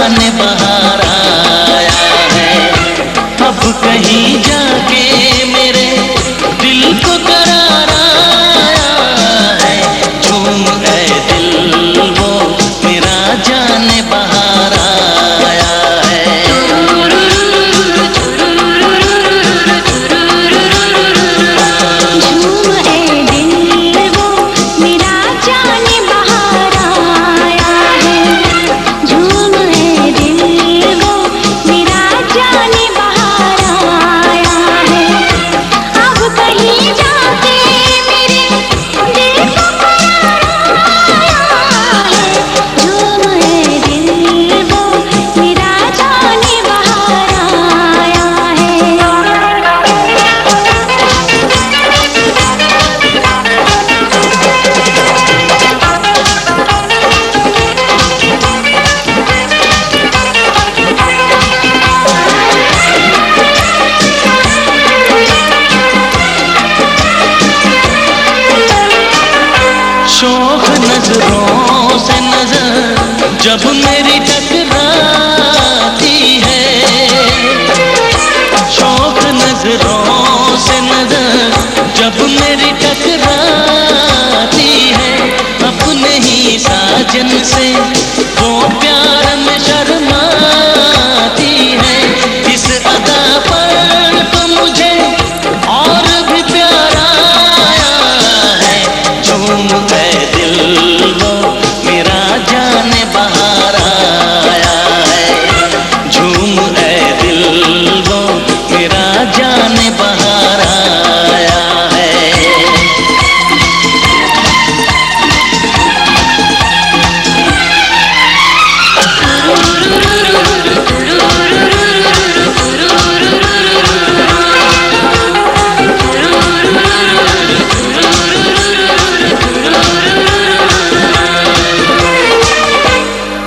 जाने बाहर आया है। अब कहीं जाके मेरे दिल को करार आया है। झूम गए दिल वो मेरा जाने बाहर आया है। झूम गए दिल वो मेरा जाने बाहर आया है। झूम गए दिल वो मेरा जाने बाहर आया है। अब कहीं जाके मेरे दिल को करार आया है। झूम गए दिल वो मेरा जाने बाहर आया है। शौक नजरों से नजर जब मेरी टकराती है। शौक नजरों से नजर जब मेरी टकराती है। अपने ही साजन से वो प्यार में शर्माती है। इस अदा पर तो मुझे और भी प्यार आया है। झूम गए दिल वो मेरा जाने बाहर आया है। झूम गए दिल वो मेरा जाने बाहर आया है।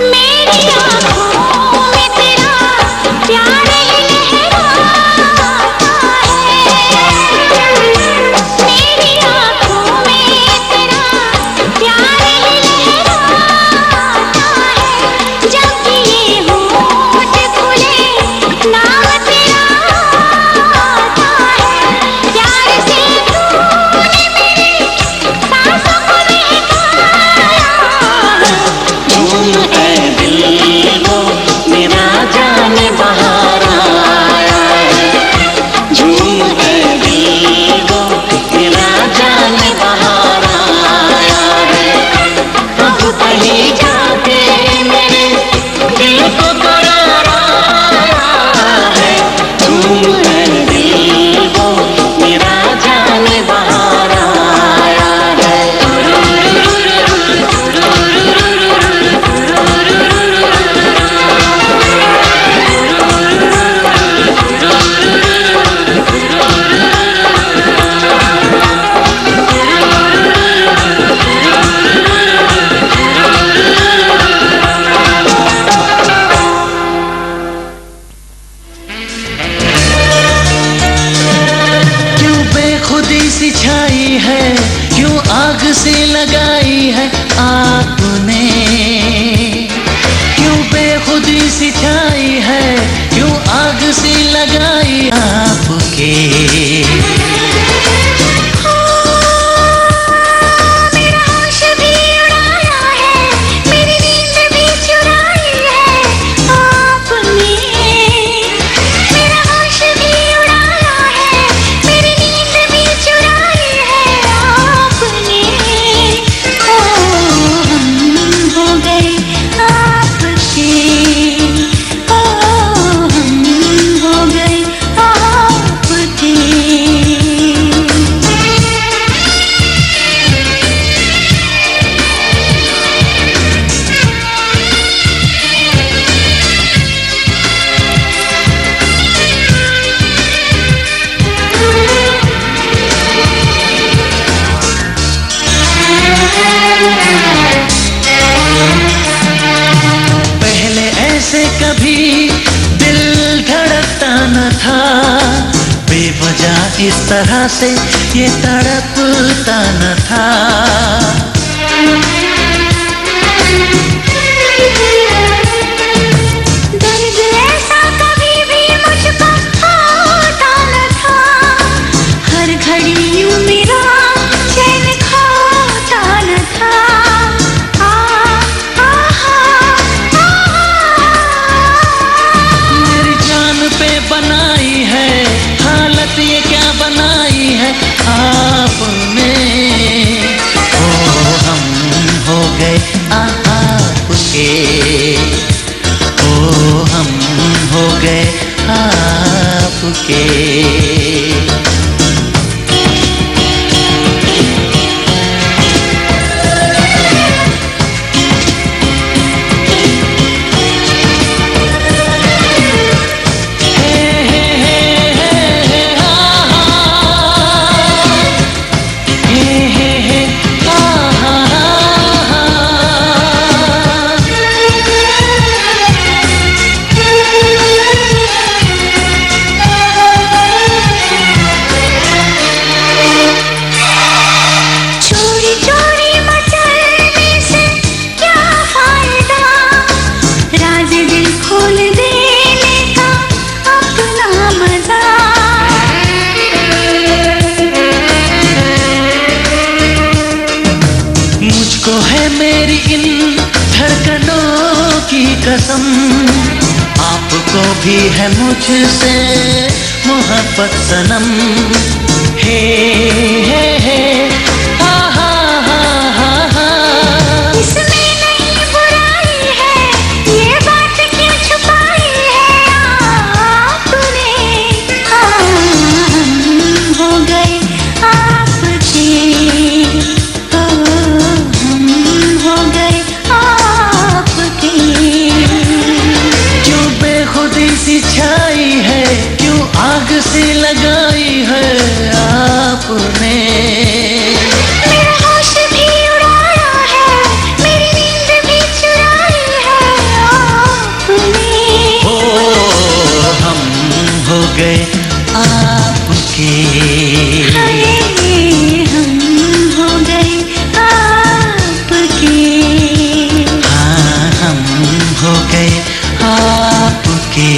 मेरी आँखों में तेरा प्यार ही लहराता है। मेरी आँखों में तेरा प्यार ही लहराता है। जब भी ये होठ खुले नाम तेरा आता है। प्यार से तूने मेरी सांसों को बहकाया है। झूम गए दिल वो मेरा जाने बाहर आया है। झूम गए दिल वो मेरा जाने बाहर आया है। अब कहीं जाके मेरे दिल को करार आया है। झूम गए दिल वो मेरा जाने बाहर आया है। क्यों बेखुदी सी छाई है, क्यों आग सी लगाई है आपने। क्यों बेखुदी सी छाई है, क्यों आग सी लगाई आपके। मेरा होश भी उड़ाया है, मेरी नींद भी चुराई है आपने। मेरा होश भी उड़ाया है, मेरी नींद भी चुराई है आपने। ओ हम हो गए आपके। ओ हम हो गए आपके। पहले ऐसे कभी दिल धड़कता न था। बेवजह इस तरह से ये तड़पता न था। आपके। कसम आपको भी है मुझसे मोहब्बत सनम। हे हे हे हा हा हा हा हा। इसमें नहीं बुराई है, ये बात क्यों छुपाई है आपने। हम हो गए आपके, हम हो गए आपके। छाई है क्यों आग से लगाई है आपने। मेरा होश भी उड़ाया है, मेरी नींद भी चुराई है आपने। ओ हम हो गए आपके। हम हो गए आपके। हाँ हम हो गए आपके।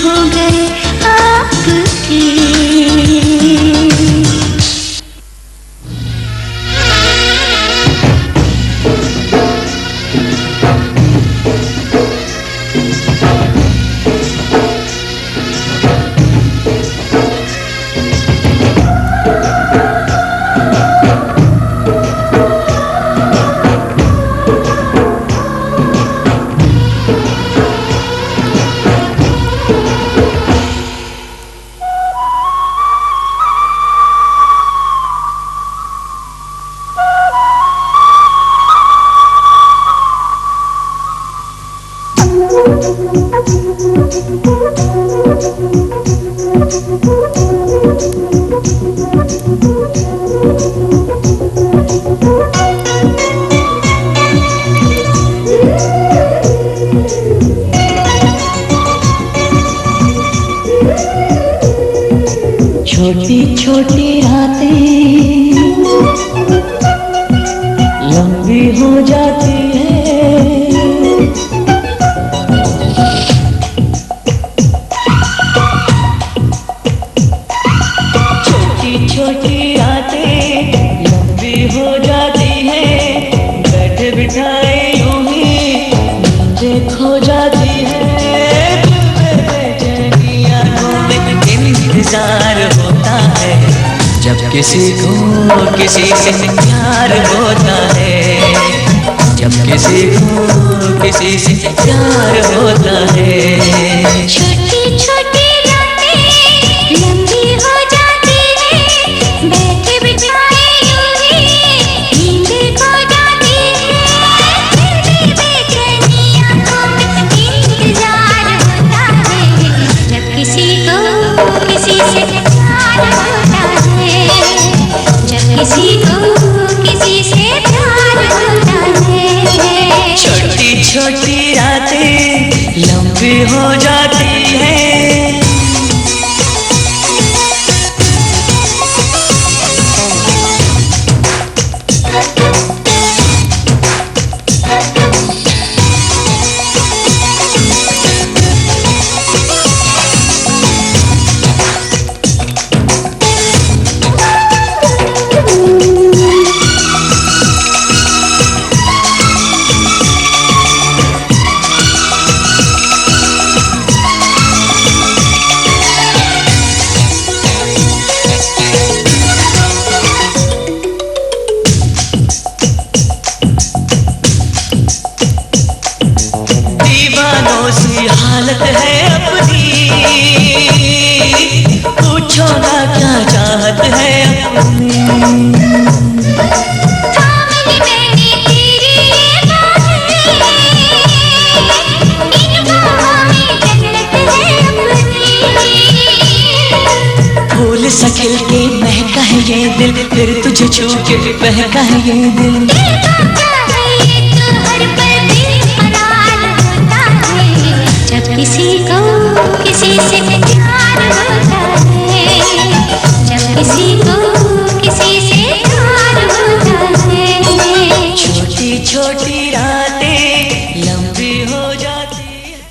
हो गए आपके। छोटी छोटी रातें लंबी हो जाती है। छोटी छोटी रातें लंबी हो जाती है। बैठे बिठाए यूं ही नींदें खो जाती है। इंतजार होता है जब किसी को किसी से प्यार होता है। जब किसी को किसी से प्यार होता है। छोटी छोटी रातें लंबी हो जाती है। बैठे बिठाए यूं ही नींद खो जाती है। फिर भी बेचैनी आंखों में इंतजार होता है। जब किसी को किसी से प्यार होता है। जब किसी को किसी से प्यार होता है। छोटी छोटी रातें लंबी हो जाती है। कौन सी हालत है अपनी, पूछो ना क्या चाहत है अपनी। थामली मैंने तेरी ये बाहें, इन बाहों में जन्नत है अपनी। फूल सा खिल के महका है ये दिल, फिर तुझे छू के बहका है ये दिल। दिल का है ये तो हर पल बेकरार होता है, जब किसी को किसी से प्यार होता है, जब किसी को किसी से प्यार होता है। छोटी छोटी रातें लंबी हो जाती है।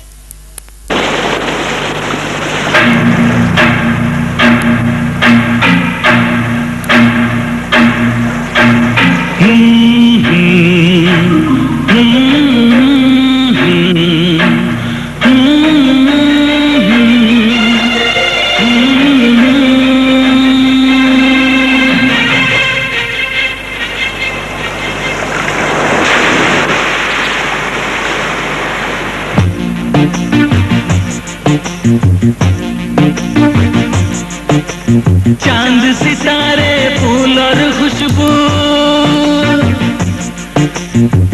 चांद सितारे फूल और खुशबू,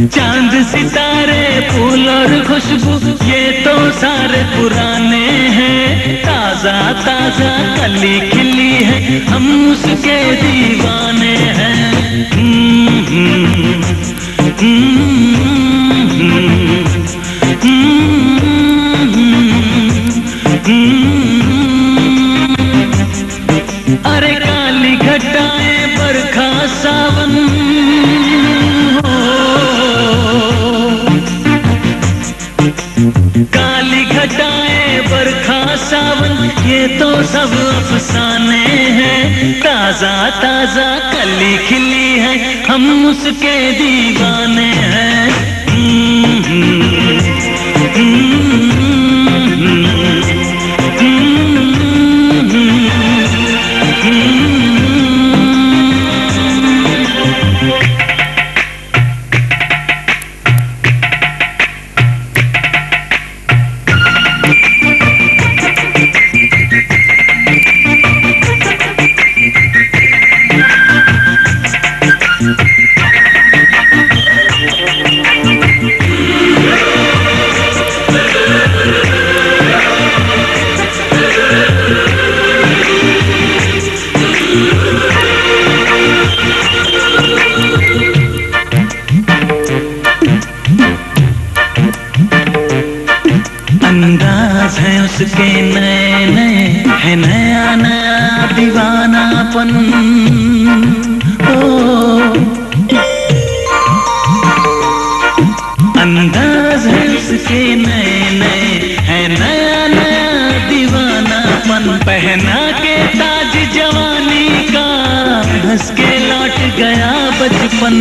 चांद सितारे फूल और खुशबू, ये तो सारे पुराने हैं। ताजा ताजा कली खिली है, हम उसके दीवाने हैं। अरे काली घटाएं बरखा सावन हो, काली घटाएं बरखा सावन, ये तो सब अफसाने हैं। ताजा ताजा कली खिली है, हम उसके दीवाने हैं। अंदाज है उसके नए नए, है नया नया दीवानापन। ओ अंदाज है उसके नए नए, है नया नया दीवानापन। पहना के ताज जवानी का, हंस के लौट गया बचपन।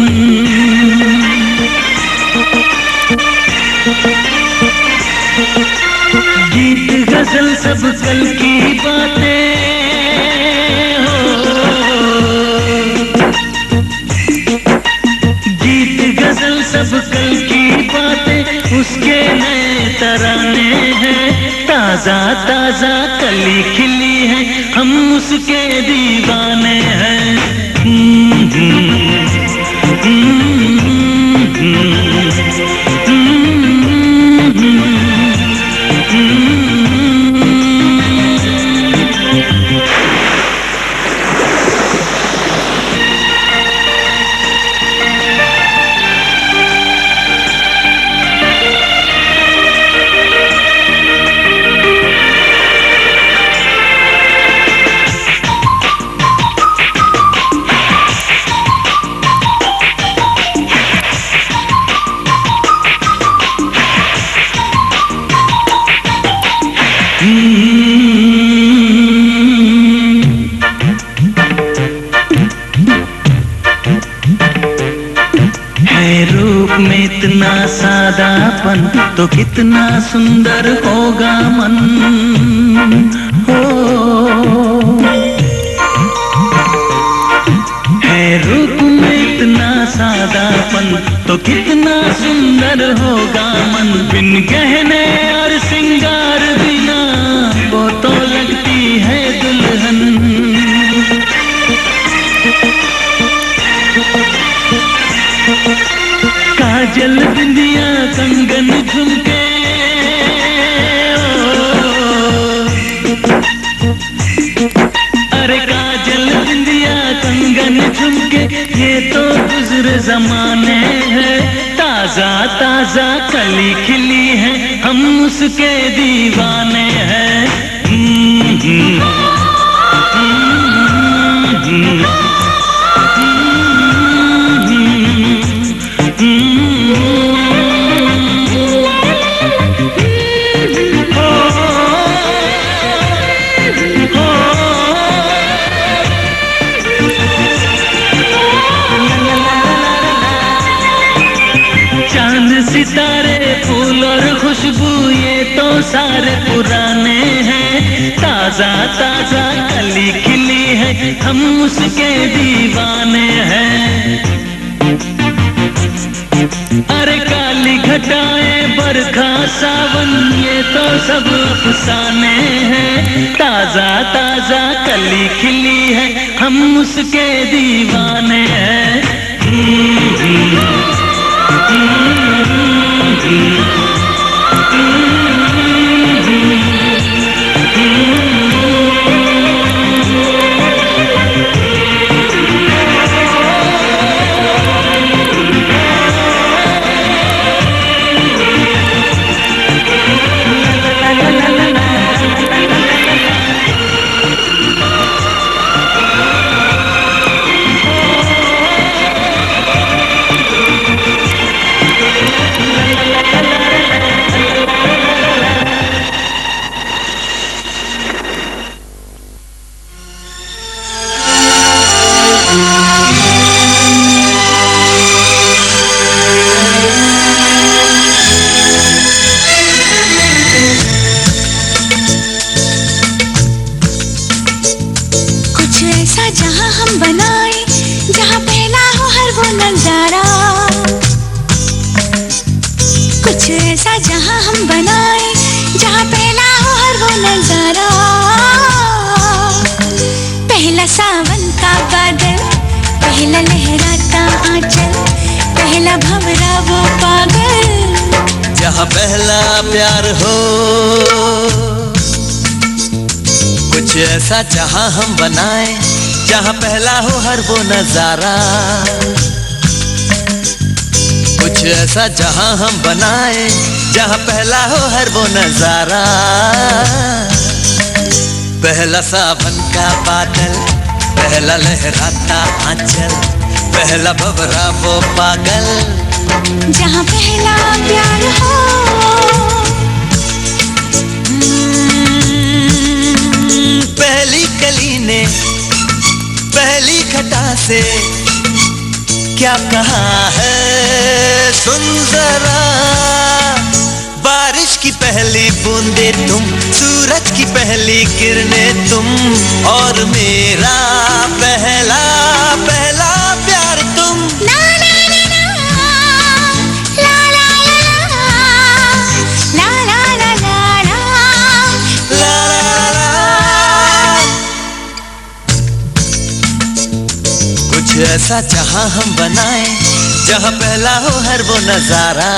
गीत गजल सब कल की बातें हो, गीत गजल सब कल की बातें, उसके नए तराने हैं। ताजा ताजा कली खिली है, हम उसके दीवाने हैं। है रूप में इतना सादापन, तो कितना सुंदर होगा मन। हो है रूप में इतना सादापन, तो कितना सुंदर होगा मन। जान बिन गहने और सिंगार बिना वो तो लगती है दुल्हन। काजल बिंदिया कंगन झुमके, अरे काजल बिंदिया कंगन झुमके ये तो गुजरे जमाने हैं। ताजा ताजा कली खिली है हम उसके दीवाने हैं। सितारे फूल और खुशबू ये तो सारे पुराने हैं। ताजा ताजा कली खिली है हम उसके दीवाने हैं। अरे काली घटाएं बरखा सावन ये तो सब अफसाने हैं। ताजा ताजा कली खिली है हम उसके दीवाने हैं। पहला प्यार हो कुछ ऐसा जहां हम बनाए, जहां पहला हो हर वो नजारा। कुछ ऐसा जहां हम बनाए, जहां पहला हो हर वो नजारा। पहला सावन का बादल, पहला लहराता आंचल, पहला भंवरा वो पागल। जहां पहला प्यार हो पहली कली ने पहली घटा से क्या कहा है सुन जरा। बारिश की पहली बूंदे तुम, सूरज की पहली किरणें तुम, और मेरा पहला पहला प्यार तुम। ना ना ना ना ला ला ला ला ला ला ला ला ला। कुछ ऐसा जहां हम बनाए, जहां पहला हो हर वो नजारा।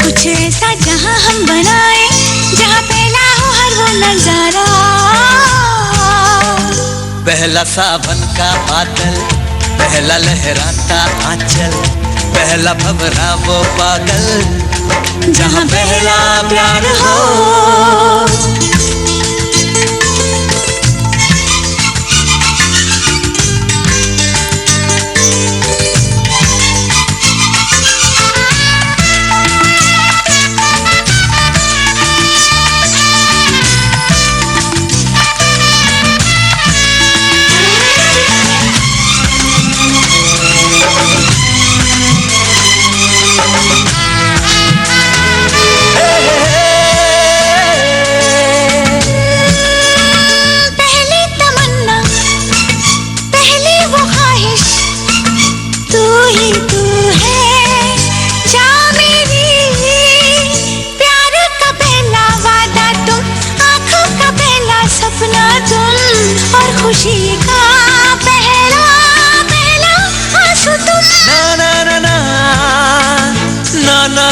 कुछ ऐसा जहां हम बनाए, जहां पहला हो हर वो नजारा। पहला सावन का बादल, पहला लहराता आंचल, पहला भंवरा वो पागल। जहां पहला प्यार हो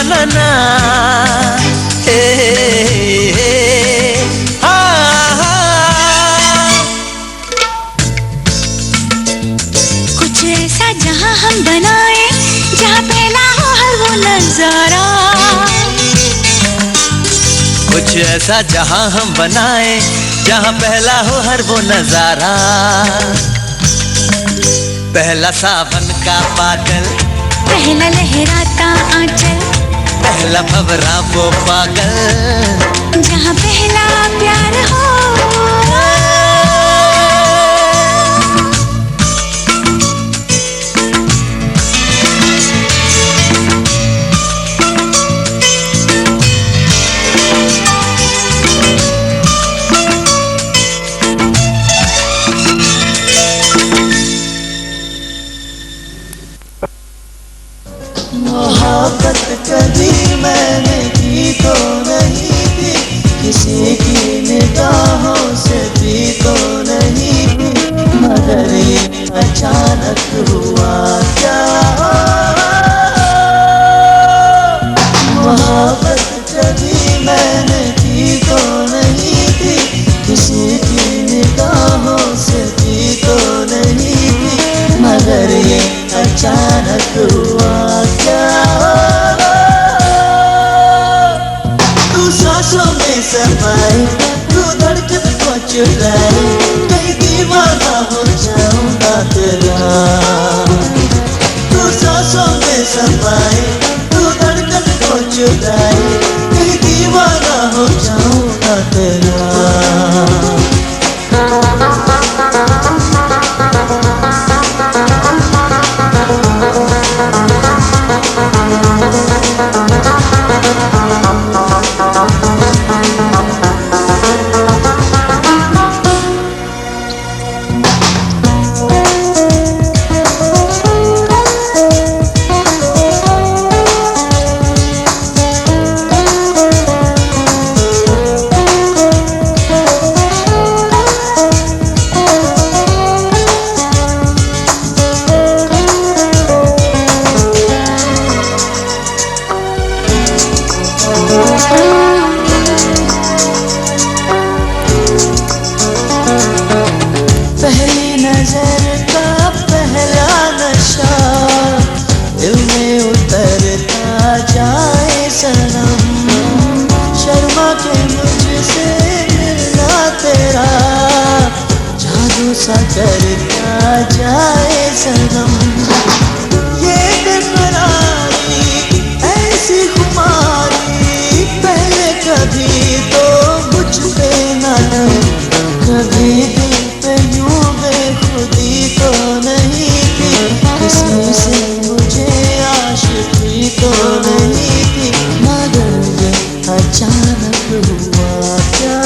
ना ना हे हा हा। कुछ ऐसा जहां हम बनाए, जहां पहला हो हर वो नजारा। कुछ ऐसा जहां हम बनाए, जहां पहला हो हर वो नजारा। पहला सावन का बादल, पहला लहराता आंचल, पहला भंवरा वो पागल, जहां पहला प्यार हो। मोहब्बत कभी मैंने की तो नहीं थी, किसी की निगाहों से भी तो नहीं थी, मगर ये अचानक हुआ क्या। मोहब्बत कभी मैंने की तो नहीं थी, किसी की निगाहों से भी तो नहीं थी, मगर ये अचानक हुआ क्या। तू सांसों में समाई, तू धड़कन को चुराई, कहीं दीवाना हो जाऊंगा तेरा। तू सांसों में समाई, तू धड़कन को चुराई, कहीं दीवाना हो जाऊंगा तेरा। पहली नजर का पहला नशा दिल में उतरता जाए सनम, शर्मा के मुझसे मिलना तेरा जादू सा करता जाए सनम। ये बेकरारी ऐसी खुमारी पहले कभी तो मुझ पे न थी, कभी दिल पे यूं बेखुदी तो नहीं थी, किसी से मुझे आशिकी तो नहीं थी, मगर ये अचानक हुआ क्या।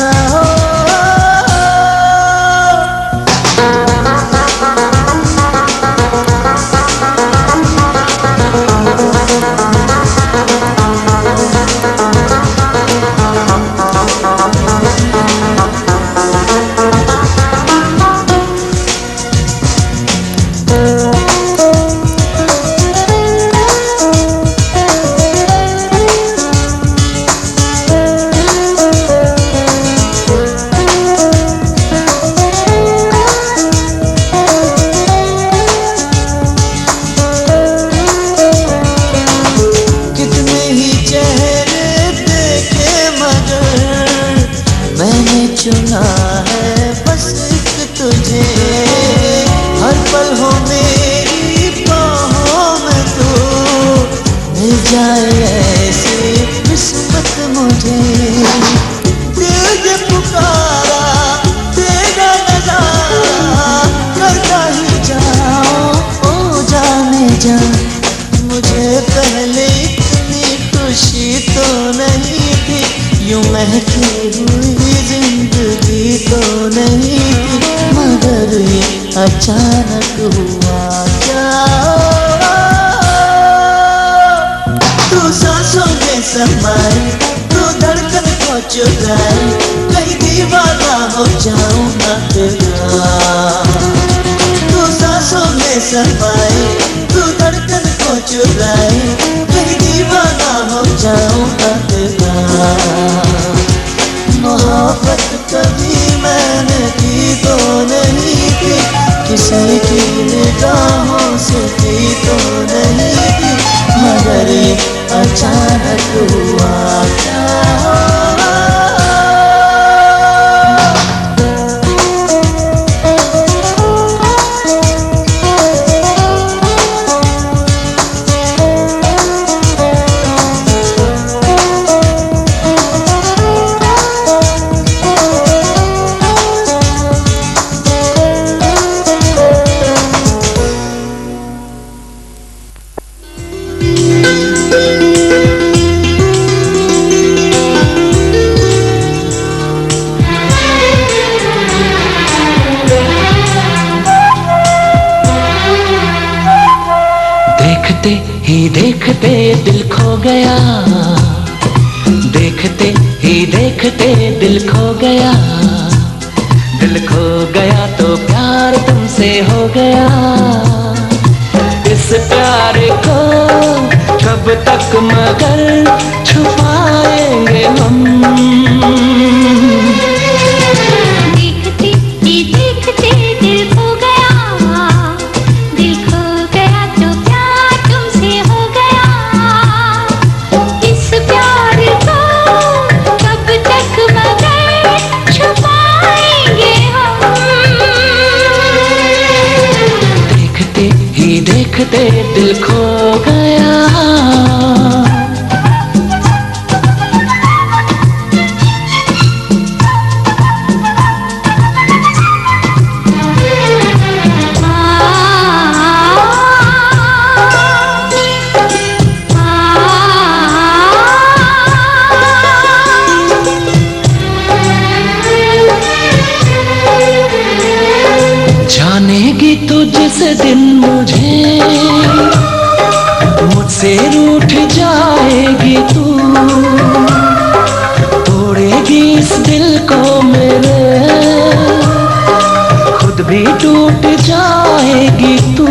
चुना है बस एक तुझे, हर पल हो मेरी बाहों में तू, मिल जाए ऐसी किस्मत मुझे। दिल ये पुकारा तेरा नजारा करता ही जाओ, ओ जाने जा। मुझे पहले इतनी खुशी तो नहीं थी, यूं महकी हुई जिंदगी तो नहीं थी, मगर ये अचानक हुआ क्या। तू सांसों में समाई, तू धड़कन को चुराई, कहीं दीवाना हो जाऊंगा तेरा। तू सांसों में समाई, तू धड़कन को चुराई, कहीं दीवाना हो ये अचानक हुआ क्या हो। देखते ही देखते दिल खो गया, देखते ही देखते दिल खो गया, दिल खो गया तो प्यार तुमसे हो गया। इस प्यार को कब तक मगर छुपाएंगे हम। देखते ही देखते दिल खो गया, दिल खो गया तो प्यार तुमसे हो गया। इस प्यार को कब तक मगर छुपाएंगे हम। देखते ही देखते दिल खो गया। जानेगी तू जिस दिन मुझे, मुझसे रूठ जाएगी तू, तोड़ेगी इस दिल को मेरे, खुद भी टूट जाएगी तू।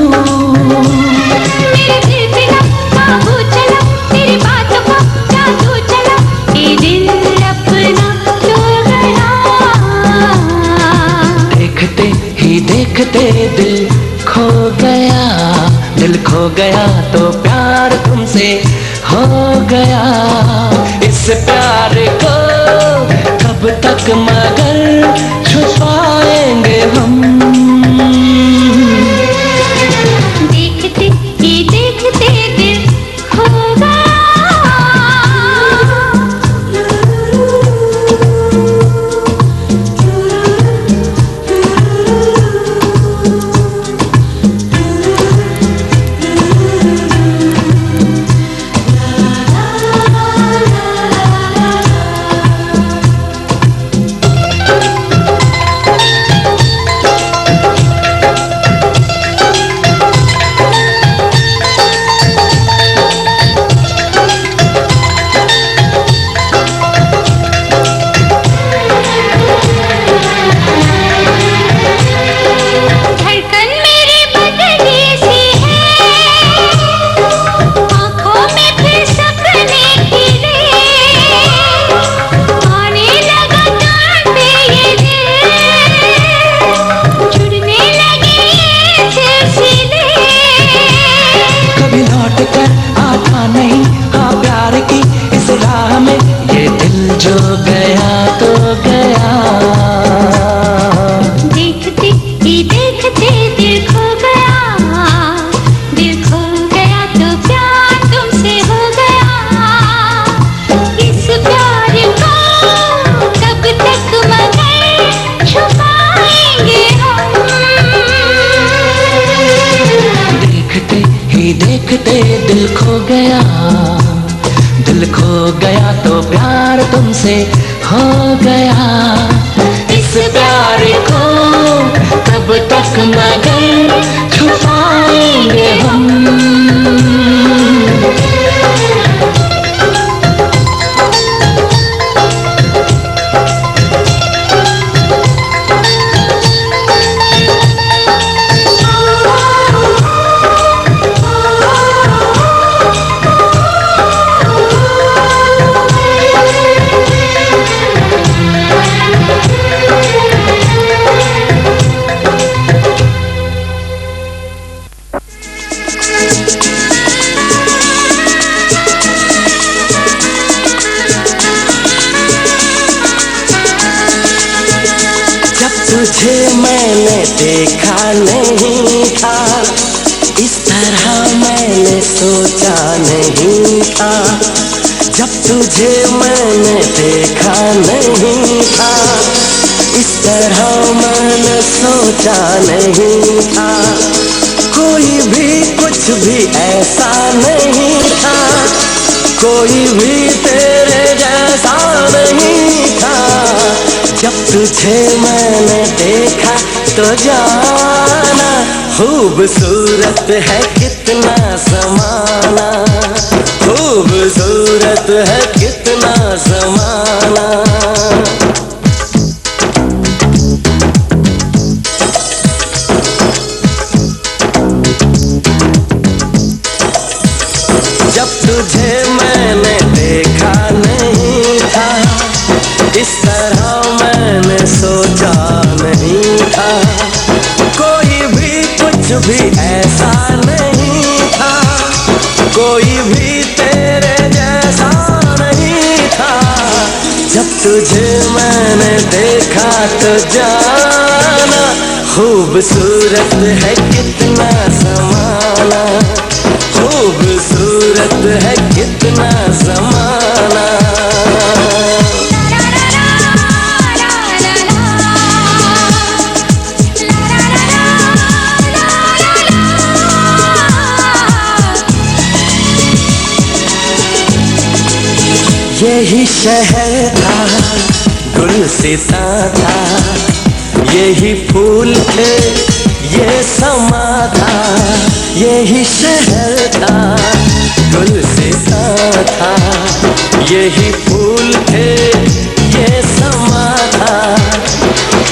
मेरे दिल पे ना काबू चला, तेरी बातों को जादू चला, ये दिल अपना खो गया। देखते ही देखते दिल खो गया, दिल खो गया तो प्यार तुमसे हो गया। इस प्यार को कब तक मगर छुपाएंगे हम। देखते ही देखते दिल खो गया। धड़कन मेरी बदली सी है, आँखों में फिर सपने खिले, आने लगा जान पे ये दिल, जुड़ने लगे ये सिलसिले। कभी लौट कर आता नहीं हाँ प्यार की इस राह में, ये दिल जो गया तो गया। देखते ही देखते दिल खो गया, दिल खो गया तो प्यार तुमसे हो गया। इस प्यार को कब तक मगर छुपाएंगे हम। देखते ही देखते दिल खो गया, दिल खो गया तो प्यार तुमसे हो गया। इस प्यार को कब तक मगर छुपाएंगे हम। तुझे मैंने देखा नहीं था, इस तरह मैंने सोचा नहीं था। जब तुझे मैंने देखा नहीं था, इस तरह मैंने सोचा नहीं था। कोई भी कुछ भी ऐसा नहीं था, कोई भी तेरे जैसा नहीं था। जब तुझे मैंने देखा तो जाना, खूबसूरत है कितना ज़माना, खूबसूरत है कितना ज़माना। जब तुझे मैंने देखा नहीं था, इस तरह मैंने सोचा नहीं था। कोई भी कुछ भी ऐसा नहीं था, कोई भी तेरे जैसा नहीं था। जब तुझे मैंने देखा तो जाना, खूबसूरत है कितना ज़माना, खूबसूरत है कितना ज़माना। यही शहर था, गुलसिता था, यही फूल थे, ये समा था। यही शहर था, गुलसिता था, यही फूल थे, ये समा था।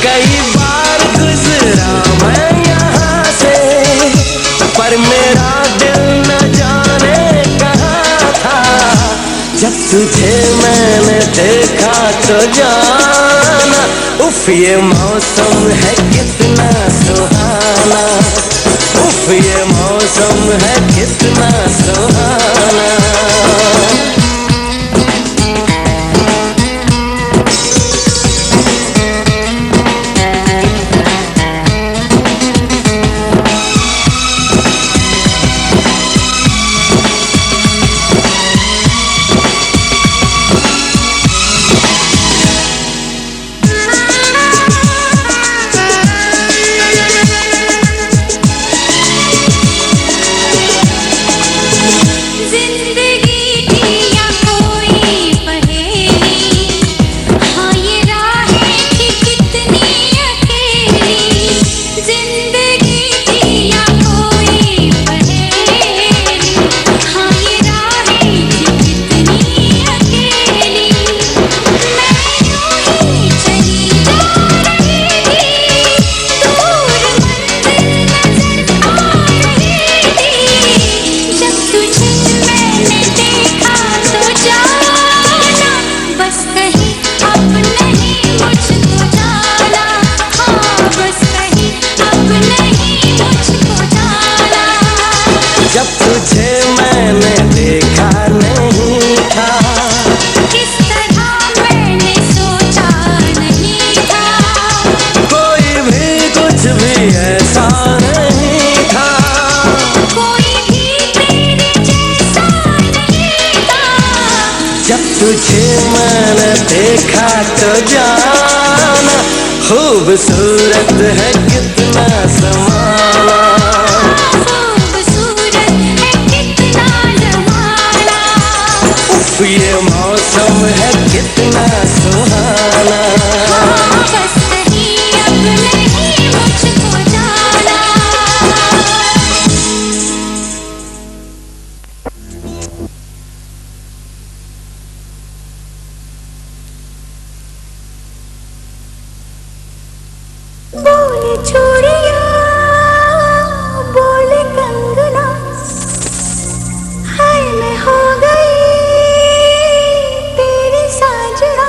कई बार गुजरा मैं यहाँ से, पर मेरा दिल न जाने कहाँ था। जब तुझे मैंने देखा तो जाना, उफ ये मौसम है कितना सुहाना, उफ ये मौसम है कितना सुहाना। जब तुझे मैंने देखा नहीं था, किस तरह मैंने सोचा नहीं था। कोई भी कुछ भी ऐसा नहीं था, कोई भी तेरे जैसा नहीं था। जब तुझे मैंने देखा तो जाना, खूबसूरत है कितना ज़माना, ये मौसम है कितना सुहाना। बस कहीं अब नहीं मुझको जाना। बोले चूड़िया बोले कंगना, हाय मैं हो गई तेरी साजना।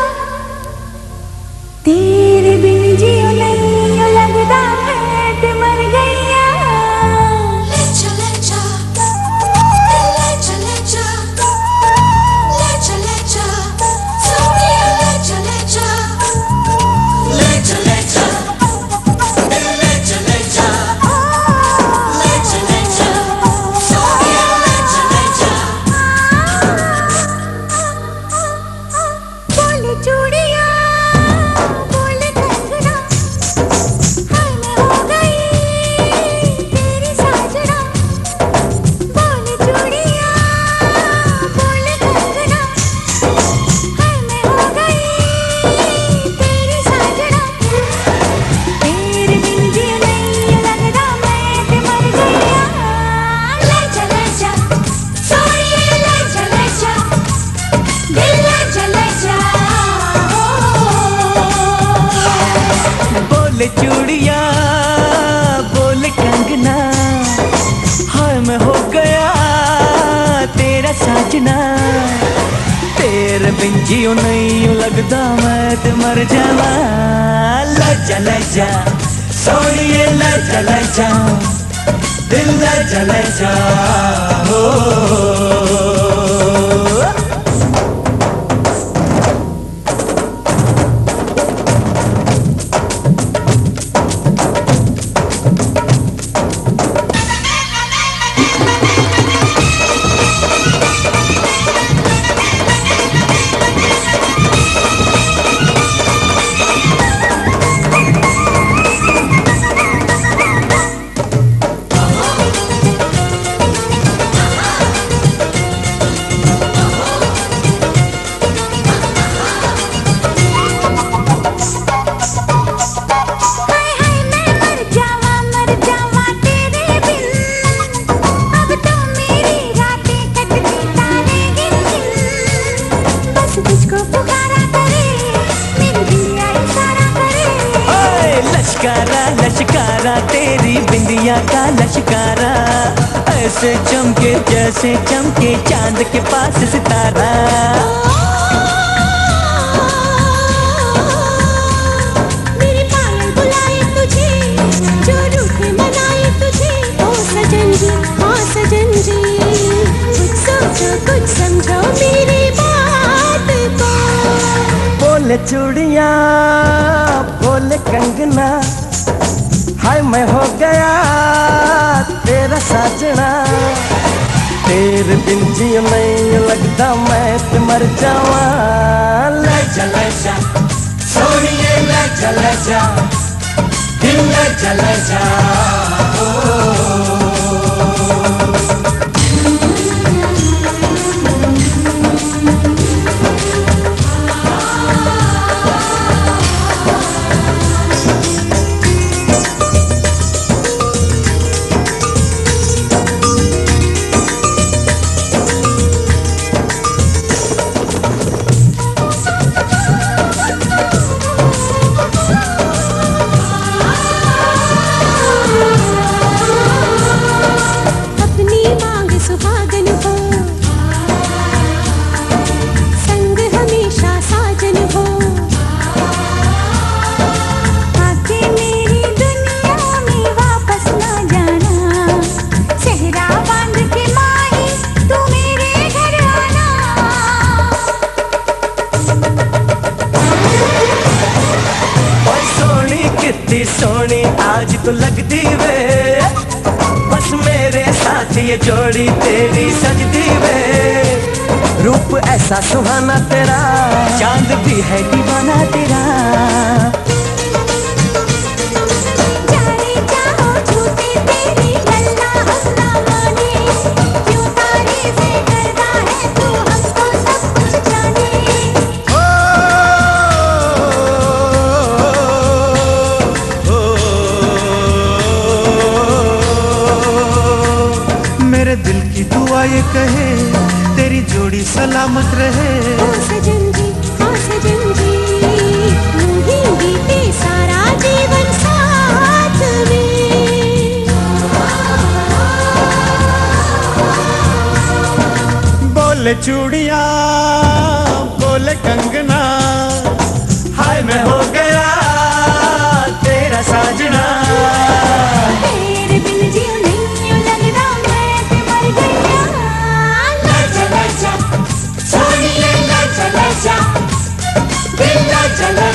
तेरे बिन जियो नहीं लगदा मैं ते मर जावा। ले जा सोनिए ले जा दिल ले जा हो। लश्कारा तेरी बिंदिया का लश्कारा, ऐसे चमके जैसे चमके चांद के पास सितारा। मेरे पायल बुलाए तुझे, जो रूठे मनाए तुझे। ओ सजन जी, हाँ सजन जी, कुछ सोचो कुछ समझो मेरी बात को। बोले चूड़ियाँ बोले कंगना, हाय मैं हो गया तेरा साजना। तेरे बिन जियो नहीं लगता मैं ते मर जावा। ले जा सोनिए ले जा दिल ले जा ओ। सोनी आज तो लगती वे, बस मेरे साथ ये जोड़ी तेरी सजती वे। रूप ऐसा सुहाना तेरा, चांद भी है दीवाना तेरा। जाने जाओ झूठी तेरी गल्ला हंसना माने, क्यों तारीफें करता है तू हमको सब कुछ जाने। मेरे दिल की दुआ ये कहे तेरी जोड़ी सलामत रहे। ओ सजन जी, हाँ सजन जी, यूं ही बीते सारा जीवन साथ में। बोले चूड़ियाँ बोले कंगना, हाय मैं हो गया तेरा साजना। तेरे बिन जियो नहीं यूं लगता मैं ते मर गया। ले जा सोनिए ले जा दिल ले जा ले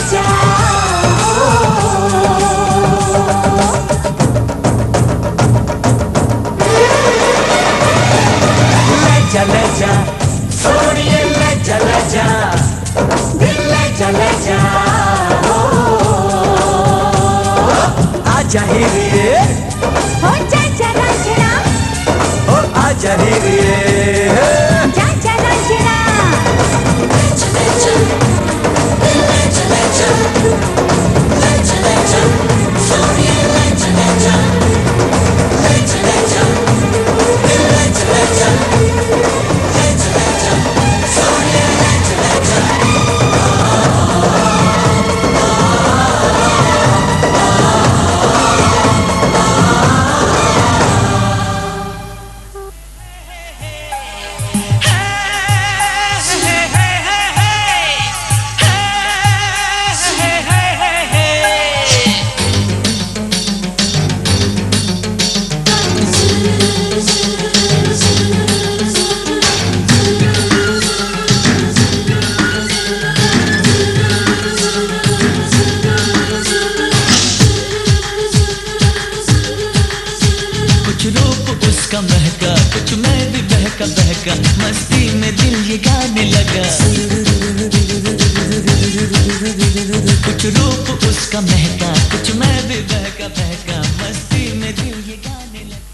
जा सोनिए ले जा दिल ले जा ओ। आजा हीरे हो जा चला चला, ओ आजा हीरे जा चला चला। ये गाने लगा, कुछ रूप उसका महका, कुछ मैं भी बहका बहका, मस्ती में दिल ये गाने लगा।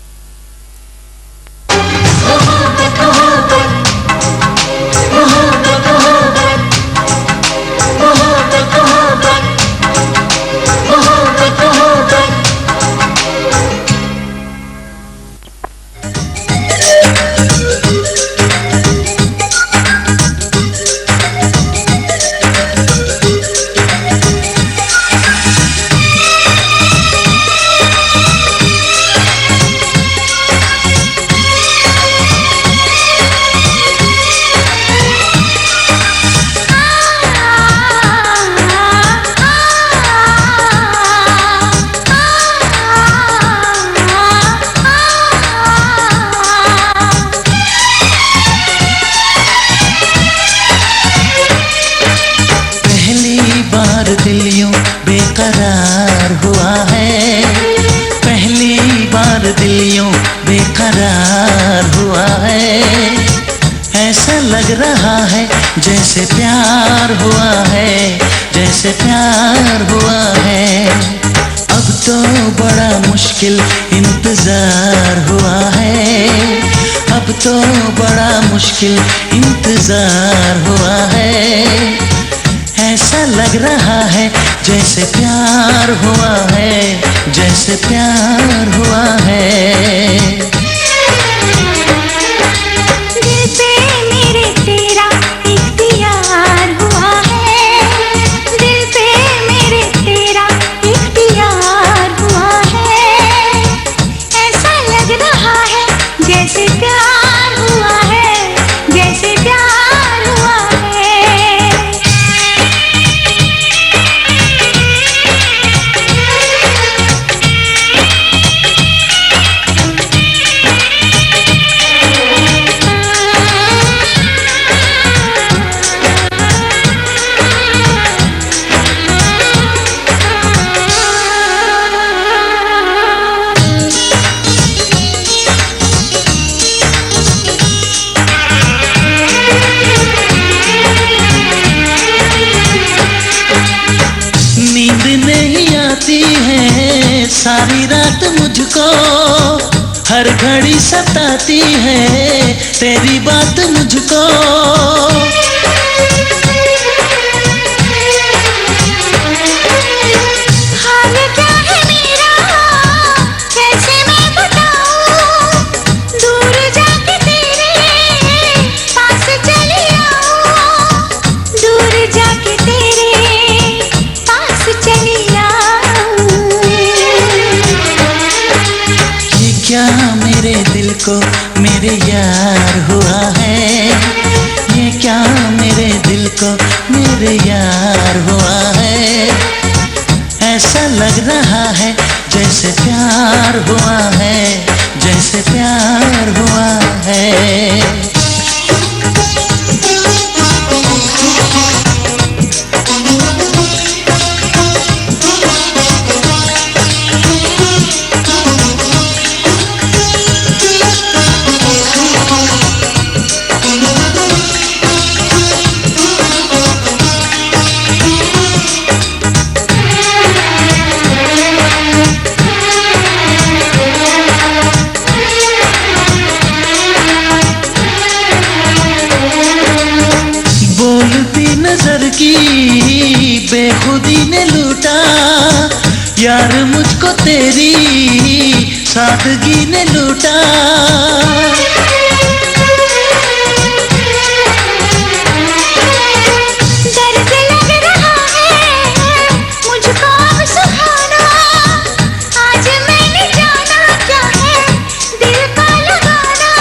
दिल यूं बेकरार हुआ है, पहली बार दिल यूं बेकरार हुआ है। ऐसा लग रहा है जैसे प्यार हुआ है, जैसे प्यार हुआ है। अब तो बड़ा मुश्किल इंतजार हुआ है, अब तो बड़ा मुश्किल इंतजार हुआ है। ऐसा लग रहा है जैसे प्यार हुआ है, जैसे प्यार हुआ है। दिल पे मेरे तेरा इख्तियार हुआ है, दिल पे मेरे तेरा इख्तियार हुआ है। ऐसा लग रहा है जैसे प्यार हुआ है, जैसे प्यार हुआ है। सारी रात मुझको हर घड़ी सताती है तेरी बात मुझको। हाल क्या है मेरा कैसे मैं बताऊं, दूर जाके तेरे पास चली आऊं, दूर जाके तेरे पास चली क्या मेरे दिल को मेरे यार हुआ है, ये क्या मेरे दिल को मेरे यार हुआ है। ऐसा लग रहा है जैसे प्यार हुआ है, जैसे प्यार हुआ है। नजर की बेखुदी ने लूटा यार मुझको तेरी सादगी ने लूटा। दर्द लग रहा है मुझको अब सुहाना, आज मैंने जाना क्या है दिल का लगाना,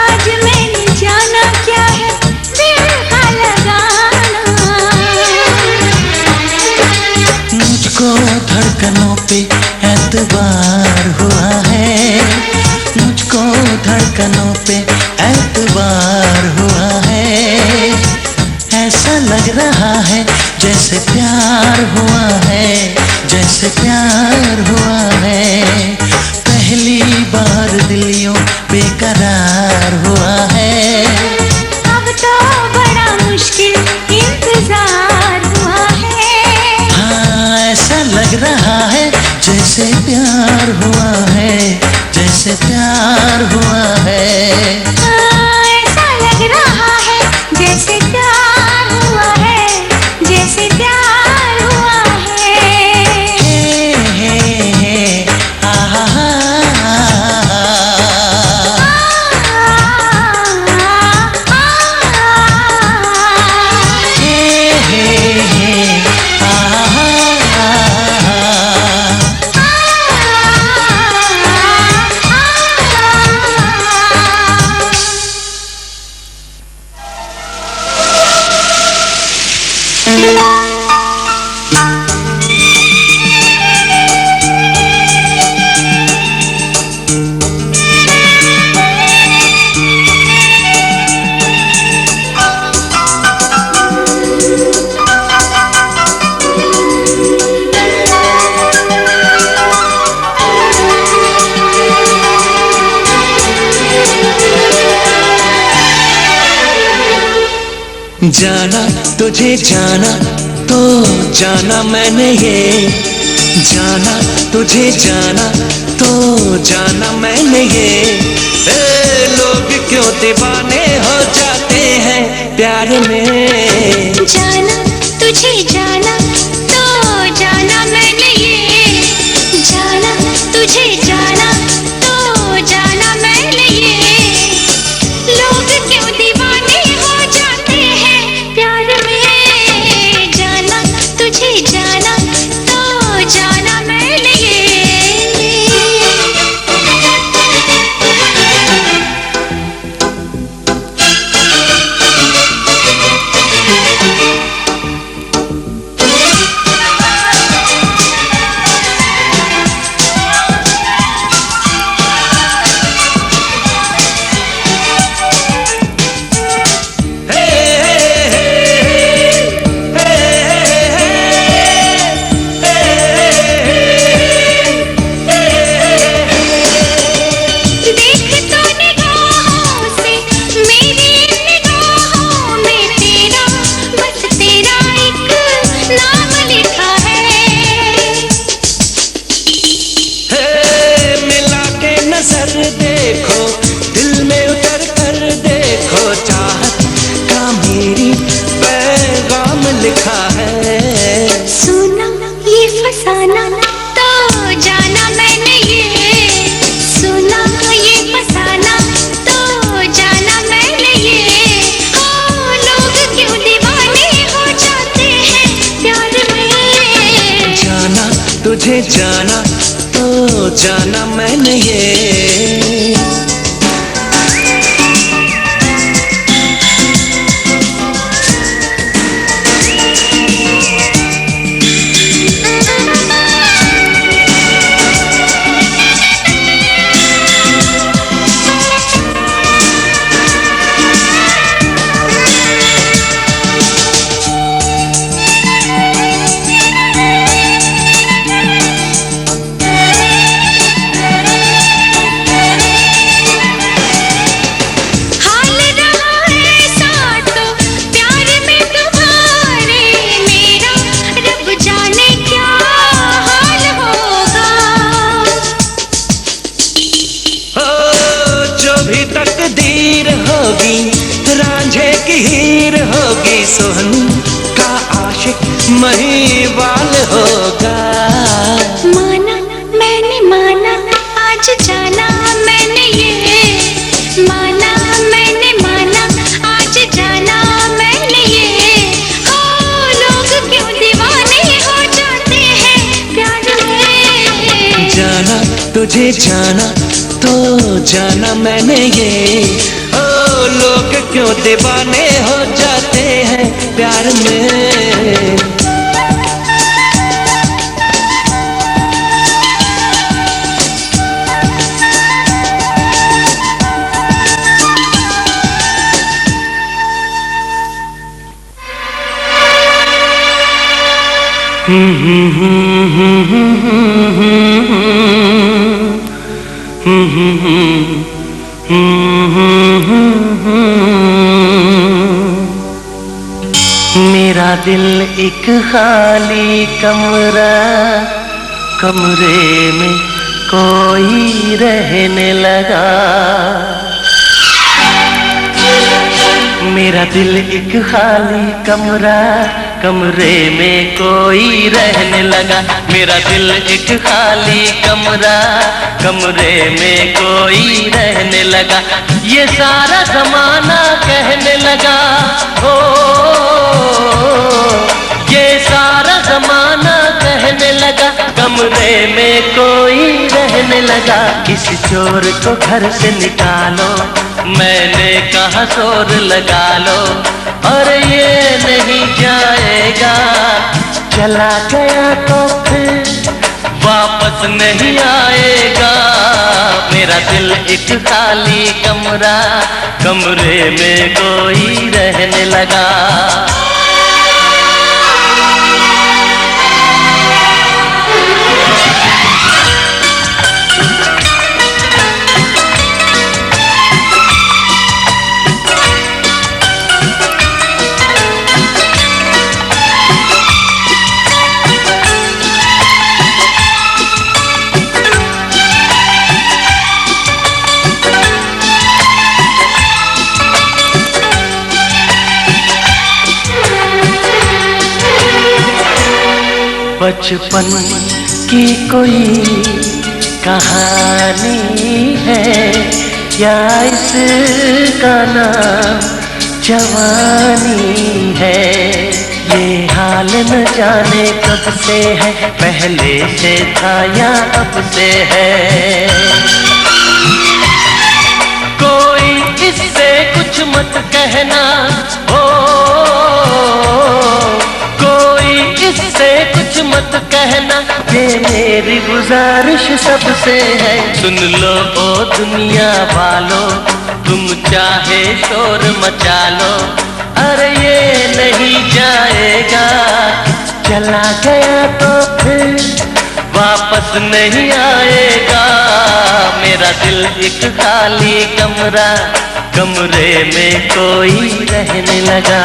आज मैंने जाना क्या है दिल का लगाना। मुझको धड़कनों पे एतबार हुआ है, मुझको धड़कनों पे एतबार हुआ है। ऐसा लग रहा है जैसे प्यार हुआ है, जैसे प्यार हुआ है। पहली बार दिल यूं बेकरार हुआ है, जाना तुझे जाना तो जाना मैंने ये, जाना तुझे जाना तो जाना मैंने ये। लोग क्यों दीवाने हो जाते हैं प्यार में। जाना तुझे जाना तो जाना मैंने ये, जाना तुझे जाना तो जाना मैंने ये। लोग क्यों दीवाने हो जाते हैं प्यार में। जाना तुझे जाना तो जाना मैंने ये। देखो दिल में उतर कर देखो, चाहत का मेरी पैगाम लिखा है। सुना ये फसाना तो जाना मैंने ये, सुना ये फसाना तो जाना मैंने ये। ओ लोग क्यों दीवाने हो जाते हैं प्यार में। जाना तुझे जाना तो जाना मैंने ये। तकदीर होगी रांझे की हीर होगी, सोहनी का आशिक महिवाल होगा। माना मैंने माना आज जाना मैंने ये, माना मैंने माना आज जाना मैंने ये। ओ लोग क्यों दीवाने हो जाते हैं प्यार में। जाना तुझे जाना तो जाना मैंने ये। ओ लोग क्यों दीवाने हो जाते हैं प्यार में। मेरा दिल एक खाली कमरा, कमरे में कोई रहने लगा। मेरा दिल एक खाली कमरा, कमरे में कोई रहने लगा। मेरा दिल एक खाली कमरा, कमरे में कोई रहने लगा। ये सारा जमाना कहने लगा हो, ये सारा जमाना कहने लगा, कमरे में कोई रहने लगा। किसी चोर को घर से निकालो, मैंने कहा जोर लगा लो, और ये नहीं जाएगा। चला गया तो फिर वापस नहीं आएगा। मेरा दिल एक खाली कमरा, कमरे में कोई रहने लगा। बचपन की कोई कहानी है, या इसका नाम जवानी है। ये हाल न जाने कब से है, पहले से था या अब से है। कोई इससे कुछ मत कहना, ओ इससे कुछ मत कहना, ये मेरी गुजारिश सबसे है। सुन लो ओ दुनिया वालों, तुम चाहे शोर मचा लो, अरे ये नहीं जाएगा। चला गया तो फिर वापस नहीं आएगा। मेरा दिल एक खाली कमरा, कमरे में कोई रहने लगा।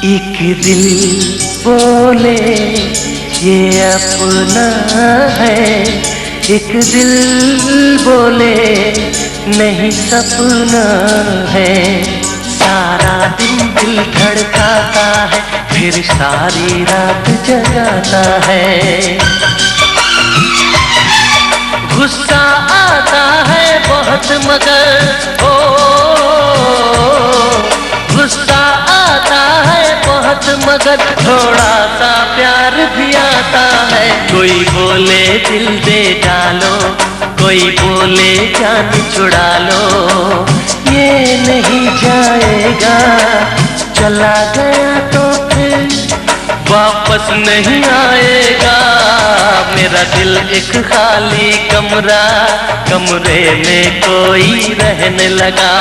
एक दिल बोले ये अपना है, एक दिल बोले नहीं सपना है। सारा दिन दिल धड़काता है, फिर सारी रात जगाता है। गुस्सा आता है बहुत मगर ओ, गुस्सा आता है बहुत मगर थोड़ा सा प्यार भी आता है। कोई बोले दिल दे डालो, कोई बोले जान छुड़ा लो, ये नहीं जाएगा। चला गया तो फिर वापस नहीं आएगा। मेरा दिल एक खाली कमरा, कमरे में कोई रहने लगा।